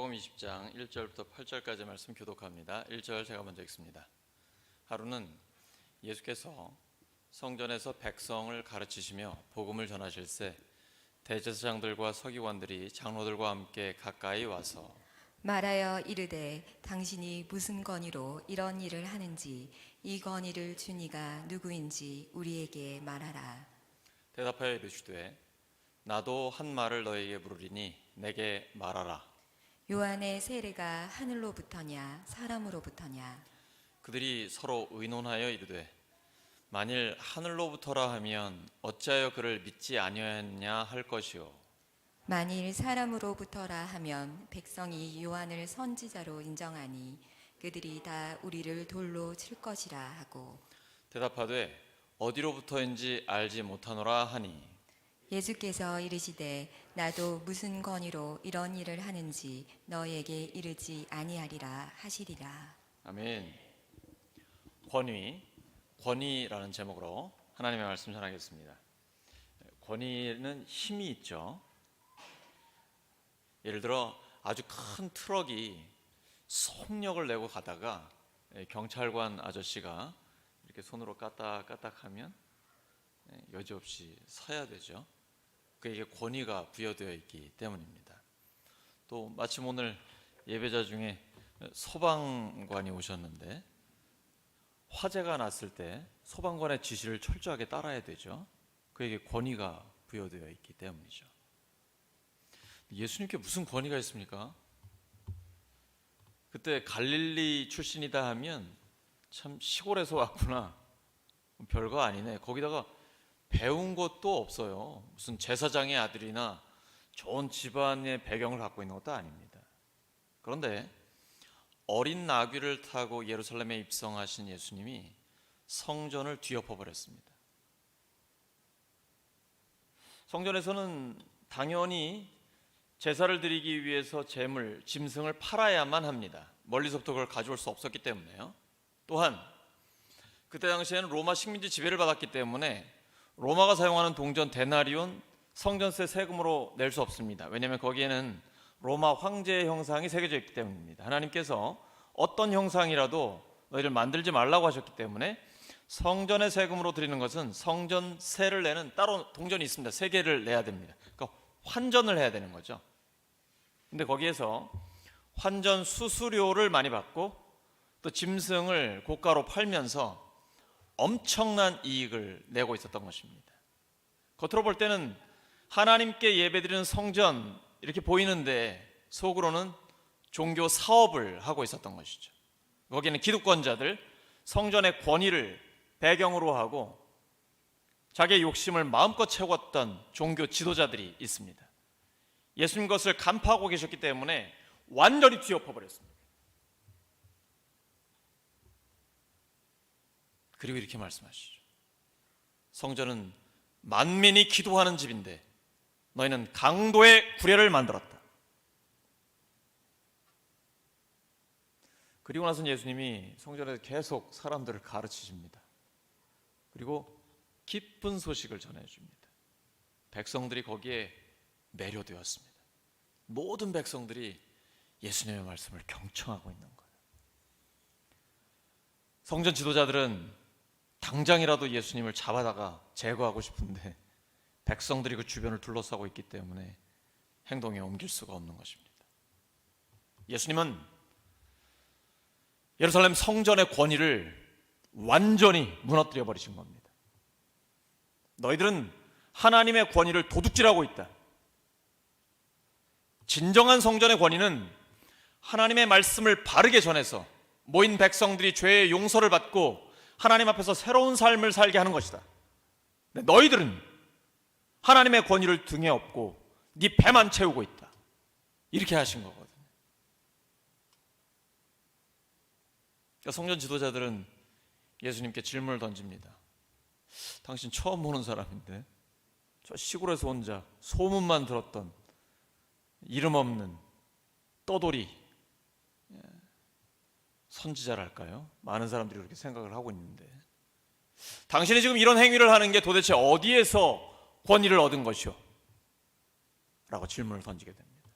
마태복음 20장 1절부터 8절까지 말씀 교독합니다. 1절 제가 먼저 읽습니다. 하루는 예수께서 성전에서 백성을 가르치시며 복음을 전하실새 대제사장들과 서기관들이 장로들과 함께 가까이 와서 말하여 이르되 당신이 무슨 권위로 이런 일을 하는지 이 권위를 주니가 누구인지 우리에게 말하라. 대답하여 이르시되 나도 한 말을 너에게 물으리니 내게 말하라. 요한의 세례가 하늘로부터냐 사람으로부터냐? 그들이 서로 의논하여 이르되 만일 하늘로부터라 하면 어찌하여 그를 믿지 아니하였냐 할 것이요 만일 사람으로부터라 하면 백성이 요한을 선지자로 인정하니 그들이 다 우리를 돌로 칠 것이라 하고 대답하되 어디로부터인지 알지 못하노라 하니 예수께서 이르시되 나도 무슨 권위로 이런 일을 하는지 너에게 이르지 아니하리라 하시리라. 아멘. 권위라는 제목으로 하나님의 말씀 전하겠습니다. 권위는 힘이 있죠. 예를 들어 아주 큰 트럭이 속력을 내고 가다가 경찰관 아저씨가 이렇게 손으로 까딱까딱하면 여지없이 서야 되죠. 그에게 권위가 부여되어 있기 때문입니다. 또 마침 오늘 예배자 중에 소방관이 오셨는데 화재가 났을 때 소방관의 지시를 철저하게 따라야 되죠. 그에게 권위가 부여되어 있기 때문이죠. 예수님께 무슨 권위가 있습니까? 그때 갈릴리 출신이다 하면 참 시골에서 왔구나, 별거 아니네. 거기다가 배운 것도 없어요. 무슨 제사장의 아들이나 좋은 집안의 배경을 갖고 있는 것도 아닙니다. 그런데 어린 나귀를 타고 예루살렘에 입성하신 예수님이 성전을 뒤엎어 버렸습니다. 성전에서는 당연히 제사를 드리기 위해서 제물, 짐승을 팔아야만 합니다. 멀리서부터 그걸 가져올 수 없었기 때문에요. 또한 그때 당시에는 로마 식민지 지배를 받았기 때문에 로마가 사용하는 동전 데나리온 성전세 세금으로 낼 수 없습니다. 왜냐하면 거기에는 로마 황제의 형상이 새겨져 있기 때문입니다. 하나님께서 어떤 형상이라도 너희를 만들지 말라고 하셨기 때문에 성전의 세금으로 드리는 것은 성전세를 내는 따로 동전이 있습니다. 3개를 내야 됩니다. 그러니까 환전을 해야 되는 거죠. 근데 거기에서 환전 수수료를 많이 받고 또 짐승을 고가로 팔면서 엄청난 이익을 내고 있었던 것입니다. 겉으로 볼 때는 하나님께 예배드리는 성전 이렇게 보이는데 속으로는 종교 사업을 하고 있었던 것이죠. 거기에는 기득권자들, 성전의 권위를 배경으로 하고 자기의 욕심을 마음껏 채웠던 종교 지도자들이 있습니다. 예수님 것을 간파하고 계셨기 때문에 완전히 뒤엎어 버렸습니다. 그리고 이렇게 말씀하시죠. 성전은 만민이 기도하는 집인데 너희는 강도의 구례를 만들었다. 그리고 나서 예수님이 성전에서 계속 사람들을 가르치십니다. 그리고 기쁜 소식을 전해줍니다. 백성들이 거기에 매료되었습니다. 모든 백성들이 예수님의 말씀을 경청하고 있는 거예요. 성전 지도자들은 당장이라도 예수님을 잡아다가 제거하고 싶은데 백성들이 그 주변을 둘러싸고 있기 때문에 행동에 옮길 수가 없는 것입니다. 예수님은 예루살렘 성전의 권위를 완전히 무너뜨려 버리신 겁니다. 너희들은 하나님의 권위를 도둑질하고 있다. 진정한 성전의 권위는 하나님의 말씀을 바르게 전해서 모인 백성들이 죄의 용서를 받고 하나님 앞에서 새로운 삶을 살게 하는 것이다. 너희들은 하나님의 권위를 등에 업고 네 배만 채우고 있다. 이렇게 하신 거거든요. 그러니까 성전 지도자들은 예수님께 질문을 던집니다. 당신 처음 보는 사람인데 저 시골에서 혼자 소문만 들었던 이름 없는 떠돌이 선지자랄까요? 많은 사람들이 그렇게 생각을 하고 있는데 당신이 지금 이런 행위를 하는 게 도대체 어디에서 권위를 얻은 것이오? 라고 질문을 던지게 됩니다.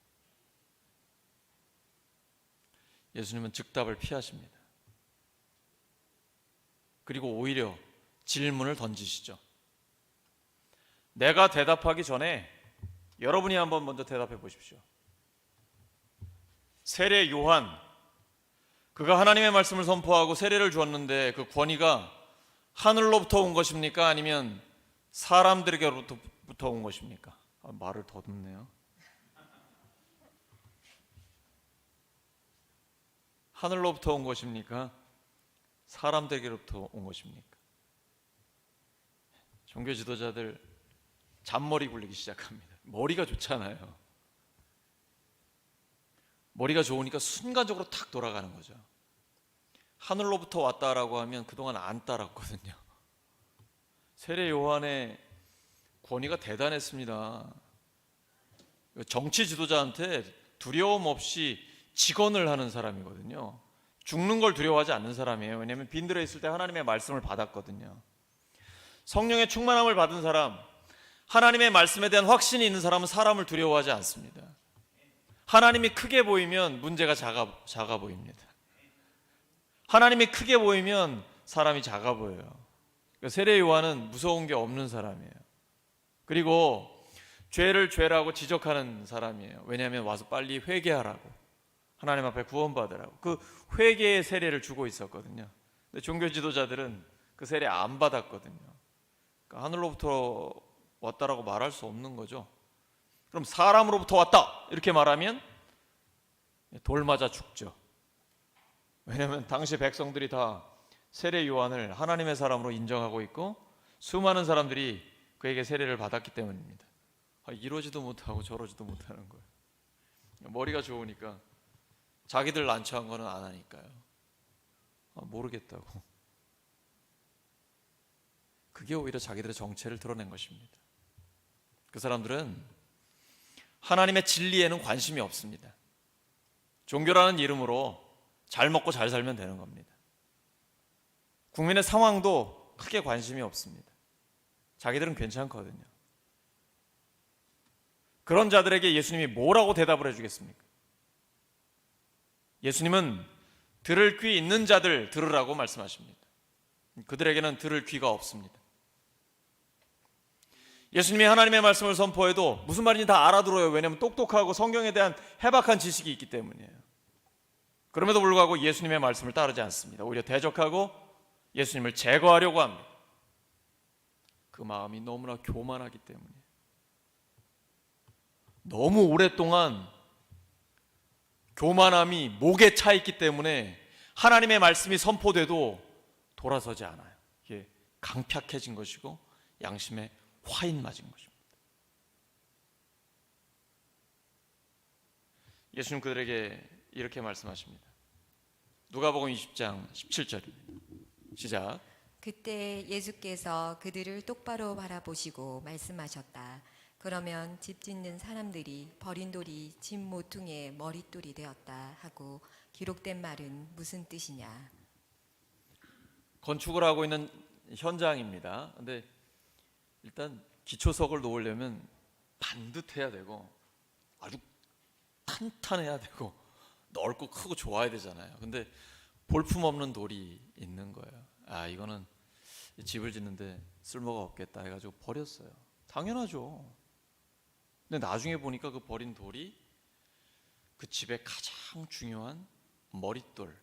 예수님은 즉답을 피하십니다. 그리고 오히려 질문을 던지시죠. 내가 대답하기 전에 여러분이 한번 먼저 대답해 보십시오. 세례 요한, 그가 하나님의 말씀을 선포하고 세례를 주었는데 그 권위가 하늘로부터 온 것입니까? 아니면 사람들에게로부터 온 것입니까? 말을 더듬네요. 하늘로부터 온 것입니까? 사람들에게로부터 온 것입니까? 종교 지도자들 잔머리 굴리기 시작합니다. 머리가 좋잖아요. 머리가 좋으니까 순간적으로 탁 돌아가는 거죠. 하늘로부터 왔다라고 하면 그동안 안 따랐거든요. 세례 요한의 권위가 대단했습니다. 정치 지도자한테 두려움 없이 직언을 하는 사람이거든요. 죽는 걸 두려워하지 않는 사람이에요. 왜냐하면 빈들에 있을 때 하나님의 말씀을 받았거든요. 성령의 충만함을 받은 사람, 하나님의 말씀에 대한 확신이 있는 사람은 사람을 두려워하지 않습니다. 하나님이 크게 보이면 문제가 작아 보입니다. 하나님이 크게 보이면 사람이 작아 보여요. 세례 요한은 무서운 게 없는 사람이에요. 그리고 죄를 죄라고 지적하는 사람이에요. 왜냐하면 와서 빨리 회개하라고, 하나님 앞에 구원받으라고 그 회개의 세례를 주고 있었거든요. 근데 종교 지도자들은 그 세례 안 받았거든요. 그러니까 하늘로부터 왔다라고 말할 수 없는 거죠. 그럼 사람으로부터 왔다 이렇게 말하면 돌 맞아 죽죠. 왜냐하면 당시 백성들이 다 세례 요한을 하나님의 사람으로 인정하고 있고 수많은 사람들이 그에게 세례를 받았기 때문입니다. 이러지도 못하고 저러지도 못하는 거예요. 머리가 좋으니까 자기들 난처한 거는 안 하니까요. 모르겠다고. 그게 오히려 자기들의 정체를 드러낸 것입니다. 그 사람들은 하나님의 진리에는 관심이 없습니다. 종교라는 이름으로 잘 먹고 잘 살면 되는 겁니다. 국민의 상황도 크게 관심이 없습니다. 자기들은 괜찮거든요. 그런 자들에게 예수님이 뭐라고 대답을 해주겠습니까? 예수님은 들을 귀 있는 자들 들으라고 말씀하십니다. 그들에게는 들을 귀가 없습니다. 예수님이 하나님의 말씀을 선포해도 무슨 말인지 다 알아들어요. 왜냐하면 똑똑하고 성경에 대한 해박한 지식이 있기 때문이에요. 그럼에도 불구하고 예수님의 말씀을 따르지 않습니다. 오히려 대적하고 예수님을 제거하려고 합니다. 그 마음이 너무나 교만하기 때문이에요. 너무 오랫동안 교만함이 목에 차 있기 때문에 하나님의 말씀이 선포돼도 돌아서지 않아요. 이게 강팍해진 것이고 양심에 화인 맞은 것입니다. 예수님 그들에게 이렇게 말씀하십니다. 누가복음 20장 17절입니다. 시작. 그때 예수께서 그들을 똑바로 바라보시고 말씀하셨다. 그러면 집 짓는 사람들이 버린 돌이 집 모퉁이의 머릿돌이 되었다 하고 기록된 말은 무슨 뜻이냐? 건축을 하고 있는 현장입니다. 근데 일단 기초석을 놓으려면 반듯해야 되고 아주 탄탄해야 되고 넓고 크고 좋아야 되잖아요. 근데 볼품없는 돌이 있는 거예요. 이거는 집을 짓는데 쓸모가 없겠다 해가지고 버렸어요. 당연하죠. 근데 나중에 보니까 그 버린 돌이 그 집의 가장 중요한 머릿돌,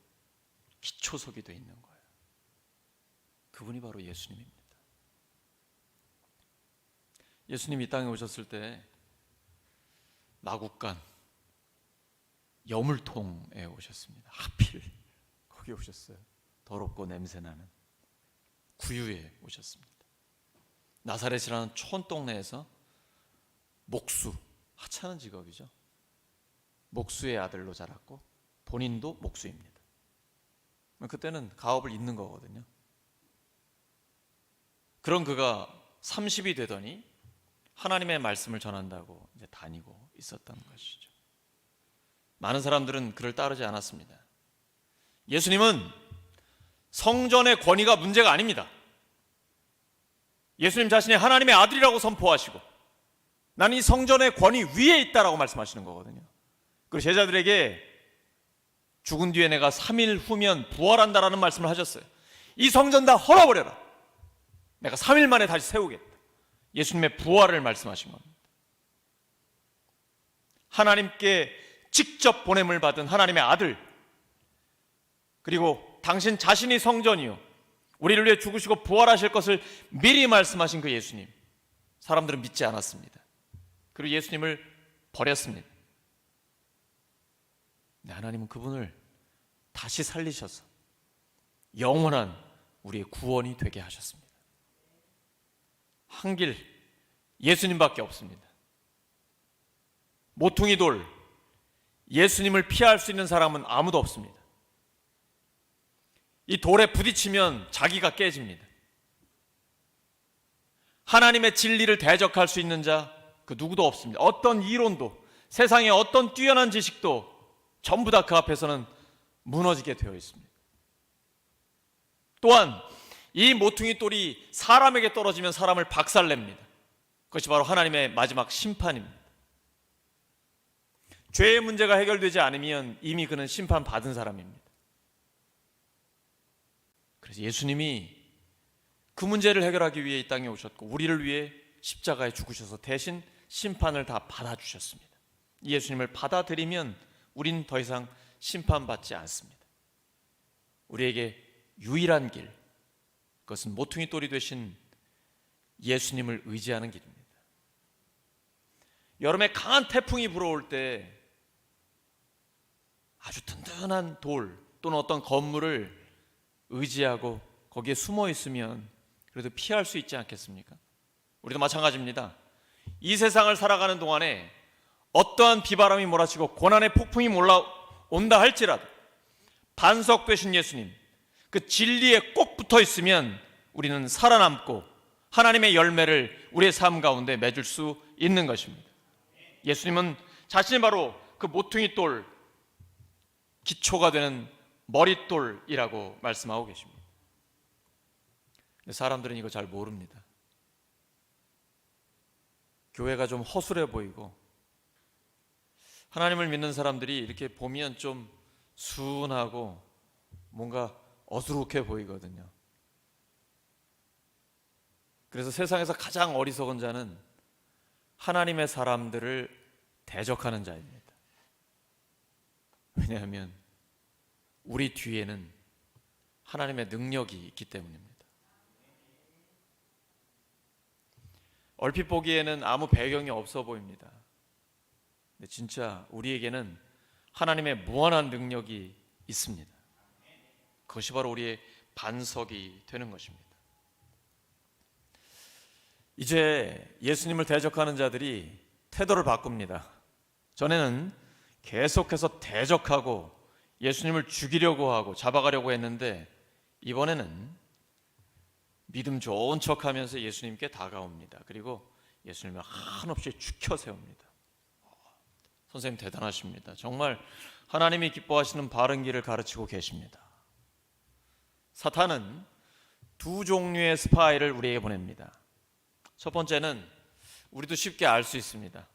기초석이 돼 있는 거예요. 그분이 바로 예수님입니다. 예수님이 이 땅에 오셨을 때 마국간 여물통에 오셨습니다. 하필 거기 오셨어요. 더럽고 냄새나는 구유에 오셨습니다. 나사렛이라는 촌동네에서 목수, 하찮은 직업이죠. 목수의 아들로 자랐고 본인도 목수입니다. 그때는 가업을 잇는 거거든요. 그런 그가 30이 되더니 하나님의 말씀을 전한다고 이제 다니고 있었던 것이죠. 많은 사람들은 그를 따르지 않았습니다. 예수님은 성전의 권위가 문제가 아닙니다. 예수님 자신이 하나님의 아들이라고 선포하시고 나는 이 성전의 권위 위에 있다라고 말씀하시는 거거든요. 그리고 제자들에게 죽은 뒤에 내가 3일 후면 부활한다라는 말씀을 하셨어요. 이 성전 다 헐어버려라. 내가 3일 만에 다시 세우겠다. 예수님의 부활을 말씀하신 겁니다. 하나님께 직접 보냄을 받은 하나님의 아들, 그리고 당신 자신이 성전이요 우리를 위해 죽으시고 부활하실 것을 미리 말씀하신 그 예수님, 사람들은 믿지 않았습니다. 그리고 예수님을 버렸습니다. 근데 하나님은 그분을 다시 살리셔서 영원한 우리의 구원이 되게 하셨습니다. 한 길, 예수님밖에 없습니다. 모퉁이 돌, 예수님을 피할 수 있는 사람은 아무도 없습니다. 이 돌에 부딪히면 자기가 깨집니다. 하나님의 진리를 대적할 수 있는 자, 그 누구도 없습니다. 어떤 이론도, 세상의 어떤 뛰어난 지식도 전부 다 그 앞에서는 무너지게 되어 있습니다. 또한 이 모퉁이 돌이 사람에게 떨어지면 사람을 박살냅니다. 그것이 바로 하나님의 마지막 심판입니다. 죄의 문제가 해결되지 않으면 이미 그는 심판받은 사람입니다. 그래서 예수님이 그 문제를 해결하기 위해 이 땅에 오셨고 우리를 위해 십자가에 죽으셔서 대신 심판을 다 받아주셨습니다. 예수님을 받아들이면 우린 더 이상 심판받지 않습니다. 우리에게 유일한 길, 그것은 모퉁이 돌이 되신 예수님을 의지하는 길입니다. 여름에 강한 태풍이 불어올 때 아주 든든한 돌 또는 어떤 건물을 의지하고 거기에 숨어 있으면 그래도 피할 수 있지 않겠습니까? 우리도 마찬가지입니다. 이 세상을 살아가는 동안에 어떠한 비바람이 몰아치고 고난의 폭풍이 올라온다 할지라도 반석 되신 예수님, 그 진리에 꼭 붙어 있으면 우리는 살아남고 하나님의 열매를 우리의 삶 가운데 맺을 수 있는 것입니다. 예수님은 자신이 바로 그 모퉁이 돌, 기초가 되는 머릿돌이라고 말씀하고 계십니다. 근데 사람들은 이거 잘 모릅니다. 교회가 좀 허술해 보이고 하나님을 믿는 사람들이 이렇게 보면 좀 순하고 뭔가 어수룩해 보이거든요. 그래서 세상에서 가장 어리석은 자는 하나님의 사람들을 대적하는 자입니다. 왜냐하면 우리 뒤에는 하나님의 능력이 있기 때문입니다. 얼핏 보기에는 아무 배경이 없어 보입니다. 근데 진짜 우리에게는 하나님의 무한한 능력이 있습니다. 그것이 바로 우리의 반석이 되는 것입니다. 이제 예수님을 대적하는 자들이 태도를 바꿉니다. 전에는 계속해서 대적하고 예수님을 죽이려고 하고 잡아가려고 했는데 이번에는 믿음 좋은 척하면서 예수님께 다가옵니다. 그리고 예수님을 한없이 죽여 세웁니다. 선생님 대단하십니다. 정말 하나님이 기뻐하시는 바른 길을 가르치고 계십니다. 사탄은 두 종류의 스파이를 우리에게 보냅니다. 첫 번째는 우리도 쉽게 알 수 있습니다.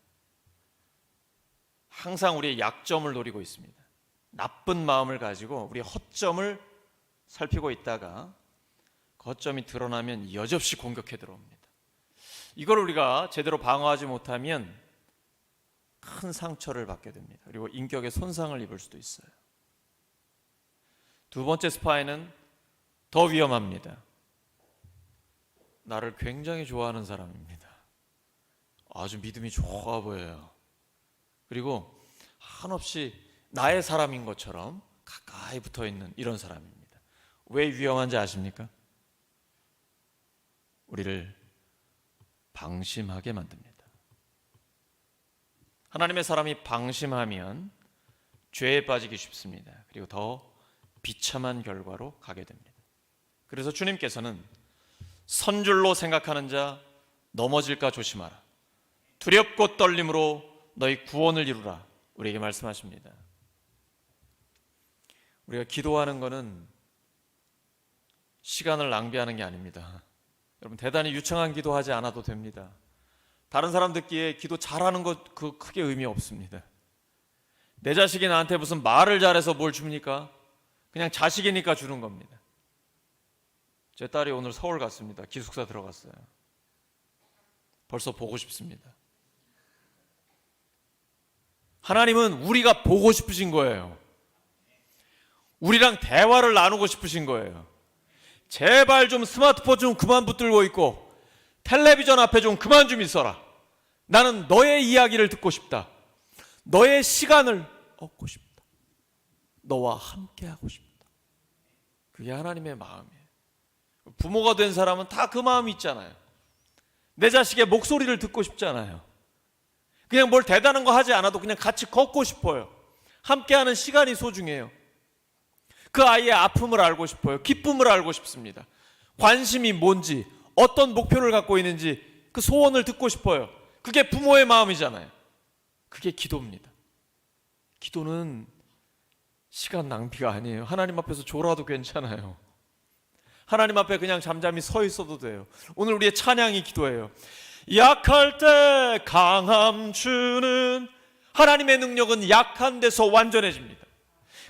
항상 우리의 약점을 노리고 있습니다. 나쁜 마음을 가지고 우리의 허점을 살피고 있다가 그 허점이 드러나면 여지없이 공격해 들어옵니다. 이걸 우리가 제대로 방어하지 못하면 큰 상처를 받게 됩니다. 그리고 인격에 손상을 입을 수도 있어요. 두 번째 스파이는 더 위험합니다. 나를 굉장히 좋아하는 사람입니다. 아주 믿음이 좋아 보여요. 그리고 한없이 나의 사람인 것처럼 가까이 붙어 있는 이런 사람입니다. 왜 위험한지 아십니까? 우리를 방심하게 만듭니다. 하나님의 사람이 방심하면 죄에 빠지기 쉽습니다. 그리고 더 비참한 결과로 가게 됩니다. 그래서 주님께서는 선줄로 생각하는 자 넘어질까 조심하라. 두렵고 떨림으로 너희 구원을 이루라. 우리에게 말씀하십니다. 우리가 기도하는 것은 시간을 낭비하는 게 아닙니다. 여러분 대단히 유창한 기도하지 않아도 됩니다. 다른 사람 듣기에 기도 잘하는 것 그 크게 의미 없습니다. 내 자식이 나한테 무슨 말을 잘해서 뭘 줍니까? 그냥 자식이니까 주는 겁니다. 제 딸이 오늘 서울 갔습니다. 기숙사 들어갔어요. 벌써 보고 싶습니다. 하나님은 우리가 보고 싶으신 거예요. 우리랑 대화를 나누고 싶으신 거예요. 제발 좀 스마트폰 좀 그만 붙들고 있고 텔레비전 앞에 좀 그만 좀 있어라. 나는 너의 이야기를 듣고 싶다. 너의 시간을 얻고 싶다. 너와 함께 하고 싶다. 그게 하나님의 마음이에요. 부모가 된 사람은 다 그 마음이 있잖아요. 내 자식의 목소리를 듣고 싶잖아요. 그냥 뭘 대단한 거 하지 않아도 그냥 같이 걷고 싶어요. 함께하는 시간이 소중해요. 그 아이의 아픔을 알고 싶어요. 기쁨을 알고 싶습니다. 관심이 뭔지, 어떤 목표를 갖고 있는지 그 소원을 듣고 싶어요. 그게 부모의 마음이잖아요. 그게 기도입니다. 기도는 시간 낭비가 아니에요. 하나님 앞에서 졸아도 괜찮아요. 하나님 앞에 그냥 잠잠히 서 있어도 돼요. 오늘 우리의 찬양이 기도예요. 약할 때 강함 주는 하나님의 능력은 약한 데서 완전해집니다.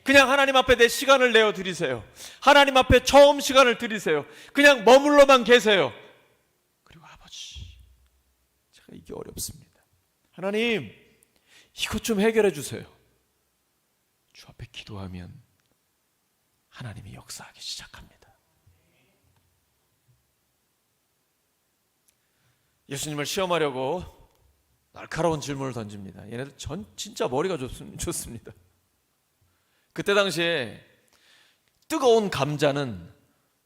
그냥 하나님 앞에 내 시간을 내어 드리세요. 하나님 앞에 처음 시간을 드리세요. 그냥 머물러만 계세요. 그리고 아버지, 제가 이게 어렵습니다. 하나님, 이것 좀 해결해 주세요. 주 앞에 기도하면 하나님이 역사하기 시작합니다. 예수님을 시험하려고 날카로운 질문을 던집니다. 얘네들 진짜 머리가 좋습니다. 그때 당시에 뜨거운 감자는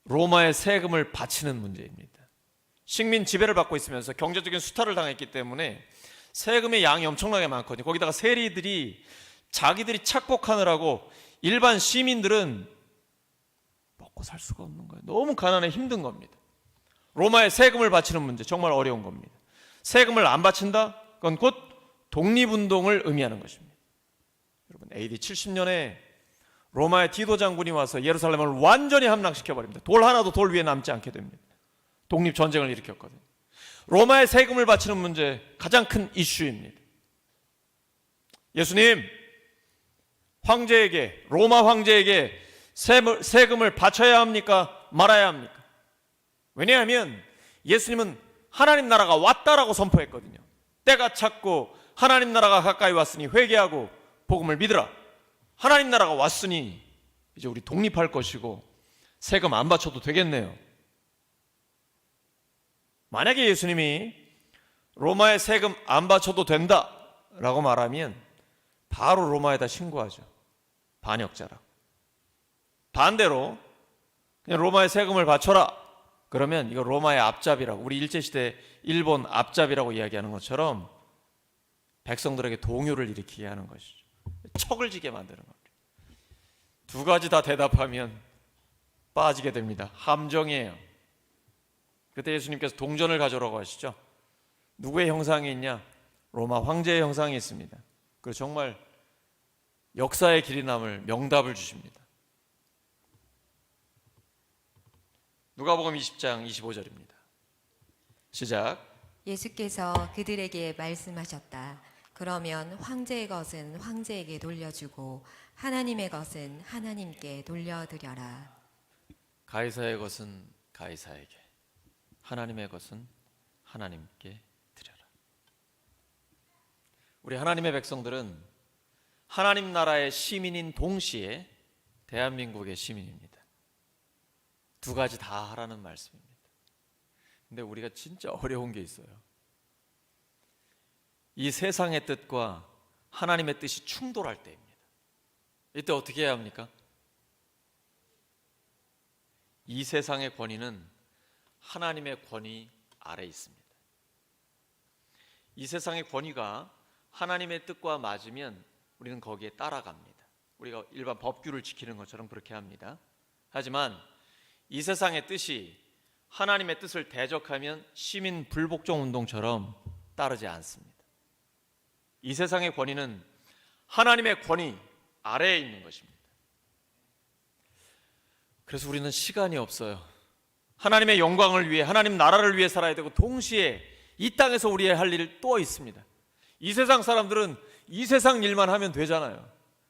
로마의 세금을 바치는 문제입니다. 식민 지배를 받고 있으면서 경제적인 수탈을 당했기 때문에 세금의 양이 엄청나게 많거든요. 거기다가 세리들이 자기들이 착복하느라고 일반 시민들은 먹고 살 수가 없는 거예요. 너무 가난해 힘든 겁니다. 로마의 세금을 바치는 문제 정말 어려운 겁니다. 세금을 안 바친다? 그건 곧 독립운동을 의미하는 것입니다. 여러분 AD 70년에 로마의 디도 장군이 와서 예루살렘을 완전히 함락시켜버립니다. 돌 하나도 돌 위에 남지 않게 됩니다. 독립전쟁을 일으켰거든요. 로마의 세금을 바치는 문제 가장 큰 이슈입니다. 예수님, 황제에게, 로마 황제에게 세금을 바쳐야 합니까? 말아야 합니까? 왜냐하면 예수님은 하나님 나라가 왔다라고 선포했거든요. 때가 찼고 하나님 나라가 가까이 왔으니 회개하고 복음을 믿으라. 하나님 나라가 왔으니 이제 우리 독립할 것이고 세금 안 바쳐도 되겠네요. 만약에 예수님이 로마의 세금 안 바쳐도 된다라고 말하면 바로 로마에다 신고하죠. 반역자라고. 반대로 그냥 로마의 세금을 바쳐라. 그러면 이거 로마의 앞잡이라고, 우리 일제시대 일본 앞잡이라고 이야기하는 것처럼 백성들에게 동요를 일으키게 하는 것이죠. 척을 지게 만드는 겁니다. 두 가지 다 대답하면 빠지게 됩니다. 함정이에요. 그때 예수님께서 동전을 가져오라고 하시죠. 누구의 형상이 있냐? 로마 황제의 형상이 있습니다. 그리고 정말 역사의 길이 남을 명답을 주십니다. 누가복음 20장 25절입니다. 시작. 예수께서 그들에게 말씀하셨다. 그러면 황제의 것은 황제에게 돌려주고 하나님의 것은 하나님께 돌려드려라. 가이사의 것은 가이사에게, 하나님의 것은 하나님께 드려라. 우리 하나님의 백성들은 하나님 나라의 시민인 동시에 대한민국의 시민입니다. 두 가지 다 하라는 말씀입니다. 근데 우리가 진짜 어려운 게 있어요. 이 세상의 뜻과 하나님의 뜻이 충돌할 때입니다. 이때 어떻게 해야 합니까? 이 세상의 권위는 하나님의 권위 아래에 있습니다. 이 세상의 권위가 하나님의 뜻과 맞으면 우리는 거기에 따라갑니다. 우리가 일반 법규를 지키는 것처럼 그렇게 합니다. 하지만 이 세상의 뜻이 하나님의 뜻을 대적하면 시민 불복종 운동처럼 따르지 않습니다. 이 세상의 권위는 하나님의 권위 아래에 있는 것입니다. 그래서 우리는 시간이 없어요. 하나님의 영광을 위해, 하나님 나라를 위해 살아야 되고 동시에 이 땅에서 우리의 할 일이 또 있습니다. 이 세상 사람들은 이 세상 일만 하면 되잖아요.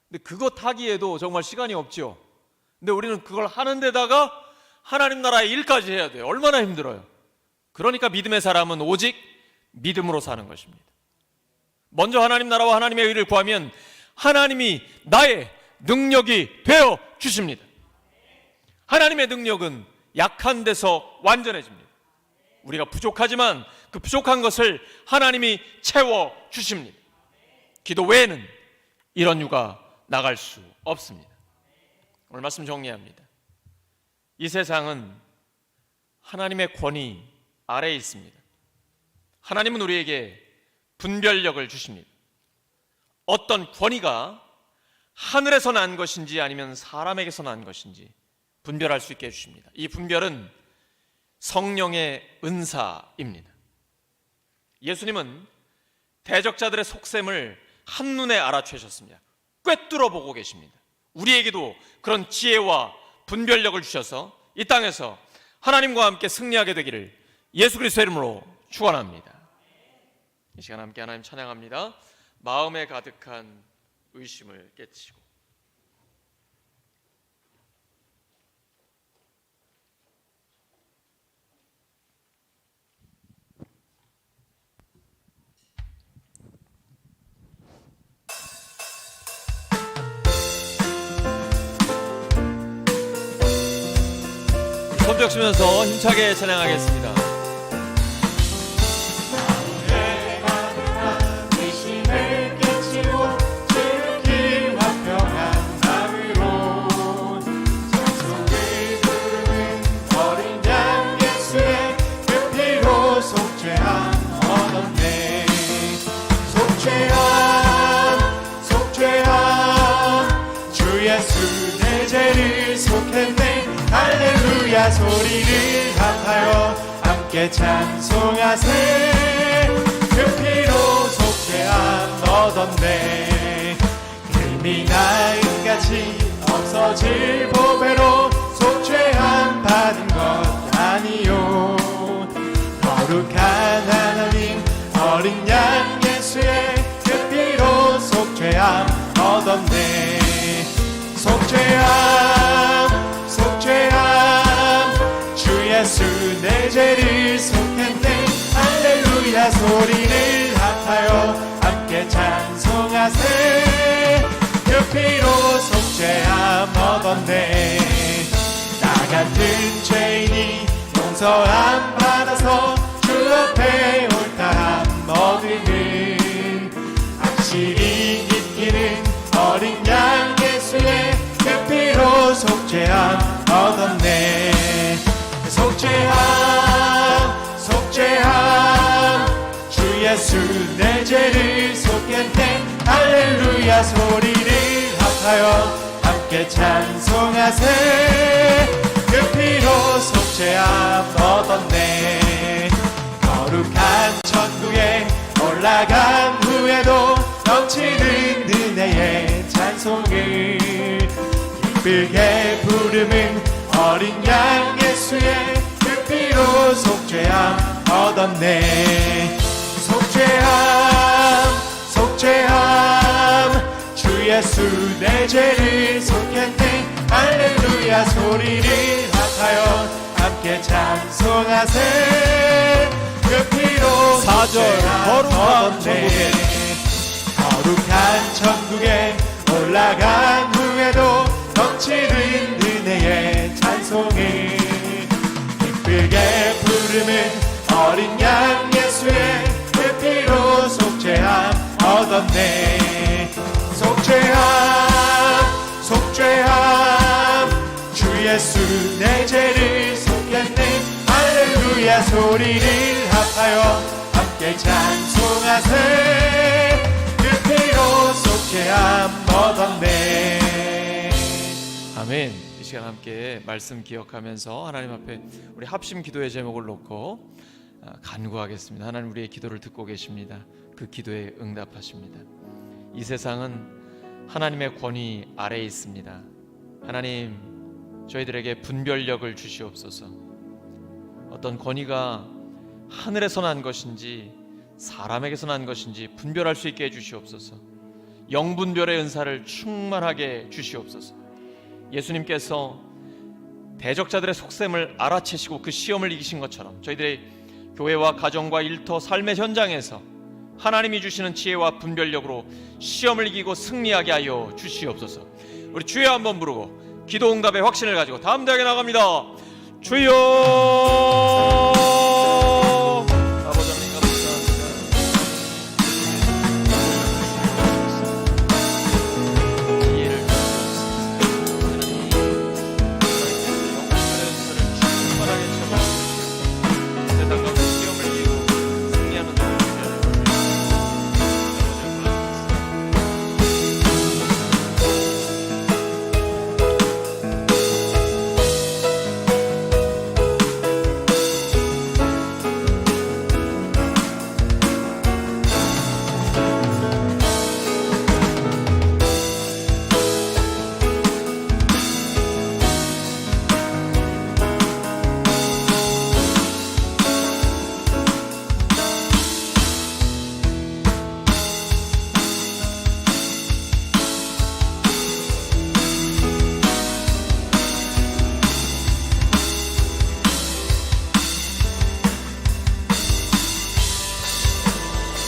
근데 그것 하기에도 정말 시간이 없죠. 근데 우리는 그걸 하는 데다가 하나님 나라의 일까지 해야 돼요. 얼마나 힘들어요. 그러니까 믿음의 사람은 오직 믿음으로 사는 것입니다. 먼저 하나님 나라와 하나님의 의를 구하면 하나님이 나의 능력이 되어 주십니다. 하나님의 능력은 약한 데서 완전해집니다. 우리가 부족하지만 그 부족한 것을 하나님이 채워 주십니다. 기도 외에는 이런 유가 나갈 수 없습니다. 오늘 말씀 정리합니다. 이 세상은 하나님의 권위 아래에 있습니다. 하나님은 우리에게 분별력을 주십니다. 어떤 권위가 하늘에서 난 것인지 아니면 사람에게서 난 것인지 분별할 수 있게 해주십니다. 이 분별은 성령의 은사입니다. 예수님은 대적자들의 속셈을 한눈에 알아채셨습니다. 꿰뚫어 보고 계십니다. 우리에게도 그런 지혜와 분별력을 주셔서 이 땅에서 하나님과 함께 승리하게 되기를 예수 그리스도의 이름으로 축원합니다. 이 시간 함께 하나님 찬양합니다. 마음에 가득한 의심을 깨치고. 손뼉 치면서 힘차게 찬양하겠습니다. 의심을 깨치고 지극히 화평한 마음으로 찬송을 부르는 어린 양 예수의 그 피로 속죄함 얻었네. 속죄함 주 예수 내 죄를 속했네. 할렐루야 소리를 합하여 함께 찬송하세. 그 피로 속죄함 얻었네. criminal같이 없어질 보배로 속죄함 받은 것 아니요. 거룩한 하나님 어린 양 예수의 그 피로 속죄함 얻었네. 속죄함 주 예수 내 죄를 속했네. 할렐루야 소리를 합하여 함께 찬송하세. 그 피로 속죄함 얻었네. 나 같은 죄인이 용서함 받아서 주 앞에 옳다함 얻으는 확실히 믿기는 어린 양 예수의 그 피로 속죄함 얻었네. 속죄함 주 예수 내 죄를 속했네. 할렐루야 소리를 합하여 함께 찬송하세. 그 피로 속죄함 얻었네. 거룩한 천국에 올라간 후에도 넘치는 은혜의 찬송을 기쁘게 부르는 어린 양 예수의 그 피로 속죄함 얻었네. 속죄함 주 예수 내 죄를 속했네. 할렐루야 소리를 합하여 함께 찬송하세. 그 피로 4절 거룩한 얻었네. 거룩한 천국에 올라간 후에도 넘치는 은혜의 찬송을 기쁘게 부르는 어린 양 예수의 그 피로 속죄함 얻었네. 속죄함 주 예수 내 죄를 속했네. 할렐루야 소리를 합하여 함께 찬송하세. 그 피로 속죄함 얻었네. 아멘. 이 시간 함께 말씀 기억하면서 하나님 앞에 우리 합심 기도의 제목을 놓고 간구하겠습니다. 하나님 우리의 기도를 듣고 계십니다. 그 기도에 응답하십니다. 이 세상은 하나님의 권위 아래에 있습니다. 하나님 저희들에게 분별력을 주시옵소서. 어떤 권위가 하늘에서 난 것인지 사람에게서 난 것인지 분별할 수 있게 해주시옵소서. 영분별의 은사를 충만하게 주시옵소서. 예수님께서 대적자들의 속셈을 알아채시고 그 시험을 이기신 것처럼 저희들의 교회와 가정과 일터 삶의 현장에서 하나님이 주시는 지혜와 분별력으로 시험을 이기고 승리하게 하여 주시옵소서. 우리 주여 한번 부르고 기도 응답의 확신을 가지고 다음 대학에 나갑니다. 주여